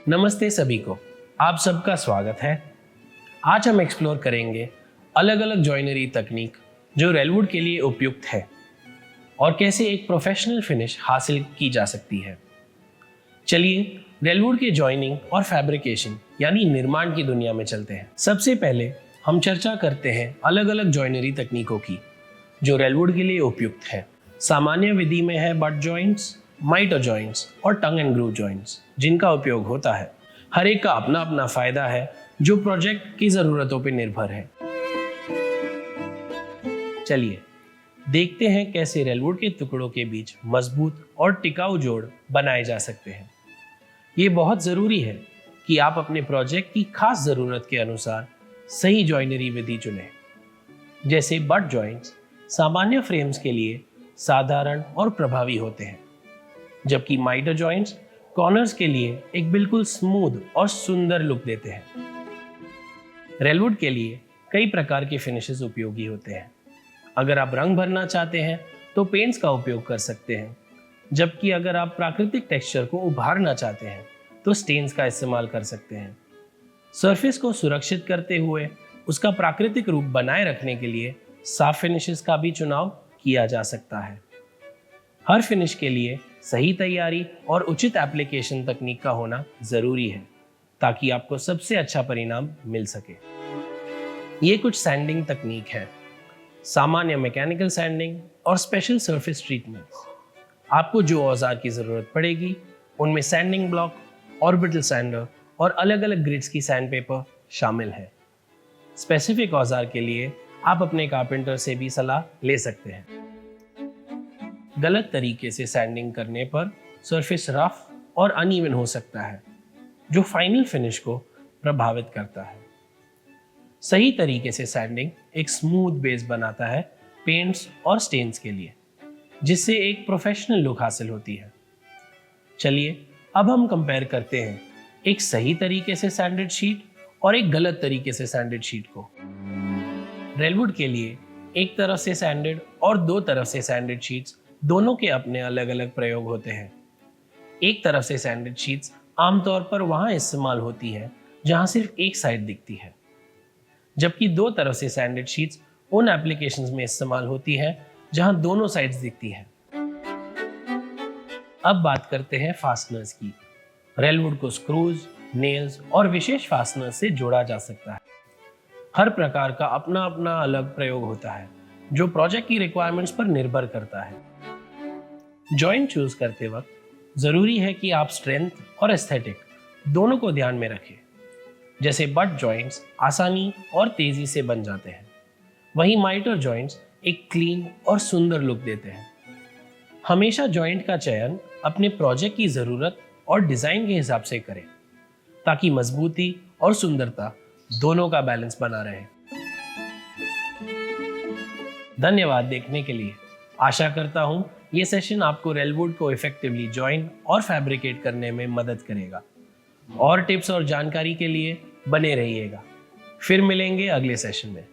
नमस्ते सभी को, आप सबका स्वागत है। आज हम एक्सप्लोर करेंगे अलग अलग जॉइनरी तकनीक जो रेलवुड के लिए उपयुक्त है और कैसे एक प्रोफेशनल फिनिश हासिल की जा सकती है। चलिए रेलवुड के जॉइनिंग और फैब्रिकेशन यानी निर्माण की दुनिया में चलते हैं। सबसे पहले हम चर्चा करते हैं अलग अलग जॉइनरी तकनीकों की जो रेलवुड के लिए उपयुक्त है। सामान्य विधि में है बट जॉइंट्स, माइटर जॉइंट्स और टंग एंड ग्रूव जॉइंट्स जिनका उपयोग होता है। हर एक का अपना अपना फायदा है जो प्रोजेक्ट की ज़रूरतों पर निर्भर है। चलिए देखते हैं कैसे रेलवुड के टुकड़ों के बीच मजबूत और टिकाऊ जोड़ बनाए जा सकते हैं। ये बहुत ज़रूरी है कि आप अपने प्रोजेक्ट की खास ज़रूरत के अनुसार सही जॉइनरी विधि चुनें। जैसे बट जॉइंट्स सामान्य फ्रेम्स के लिए साधारण और प्रभावी होते हैं, जबकि माइटर जॉइंट्स कॉर्नर्स के लिए एक बिल्कुल स्मूथ और सुंदर लुक देते हैं। रेलवुड के लिए कई प्रकार के फिनिशेस उपयोगी होते हैं। अगर आप रंग भरना चाहते हैं तो पेंट्स का उपयोग कर सकते हैं, जबकि अगर आप प्राकृतिक टेक्सचर को उभारना चाहते हैं तो स्टेन्स का इस्तेमाल कर सकते हैं। सरफेस को सुरक्षित करते हुए उसका प्राकृतिक रूप बनाए रखने के लिए साफ फिनिशेस का भी चुनाव किया जा सकता है। हर फिनिश के लिए सही तैयारी और उचित एप्लीकेशन तकनीक का होना जरूरी है ताकि आपको सबसे अच्छा परिणाम मिल सके। ये कुछ सैंडिंग तकनीक है: सामान्य मैकेनिकल सैंडिंग और स्पेशल सरफेस ट्रीटमेंट्स। आपको जो औजार की जरूरत पड़ेगी उनमें सैंडिंग ब्लॉक, ऑर्बिटल सैंडर और अलग अलग ग्रिड्स की सैंडपेपर शामिल है। स्पेसिफिक औजार के लिए आप अपने कारपेंटर से भी सलाह ले सकते हैं। गलत तरीके से सैंडिंग करने पर सरफेस रफ और अनइवन हो सकता है, जो फाइनल फिनिश को प्रभावित करता है। सही तरीके से सैंडिंग एक स्मूथ बेस बनाता है पेंट्स और स्टेन्स के लिए, जिससे एक प्रोफेशनल लुक हासिल होती है। चलिए अब हम कंपेयर करते हैं एक सही तरीके से सैंडेड शीट और एक गलत तरीके से सैंडेड शीट को। रेलवुड के लिए एक तरफ से सैंडेड और दो तरफ से सैंडेड शीट्स दोनों के अपने अलग अलग प्रयोग होते हैं। एक तरफ से सैंडेड शीट्स आमतौर पर वहां इस्तेमाल होती है जहां सिर्फ एक साइड दिखती है, जबकि दो तरफ से सैंडेड शीट्स उन एप्लीकेशंस में इस्तेमाल होती है जहां दोनों साइड्स दिखती हैं। अब बात करते हैं फास्टनर्स की। रेलवुड को स्क्रूज, नेल्स और विशेष फास्टनर्स से जोड़ा जा सकता है। हर प्रकार का अपना अपना अलग प्रयोग होता है जो प्रोजेक्ट की रिक्वायरमेंट्स पर निर्भर करता है। जॉइंट चूज करते वक्त जरूरी है कि आप स्ट्रेंथ और एस्थेटिक दोनों को ध्यान में रखें। जैसे बट जॉइंट्स आसानी और तेजी से बन जाते हैं, वहीं माइटर जॉइंट्स एक क्लीन और सुंदर लुक देते हैं। हमेशा जॉइंट का चयन अपने प्रोजेक्ट की जरूरत और डिजाइन के हिसाब से करें ताकि मजबूती और सुंदरता दोनों का बैलेंस बना रहे। धन्यवाद देखने के लिए। आशा करता हूं ये सेशन आपको रेलवुड को इफेक्टिवली जॉइन और फैब्रिकेट करने में मदद करेगा। और टिप्स और जानकारी के लिए बने रहिएगा। फिर मिलेंगे अगले सेशन में।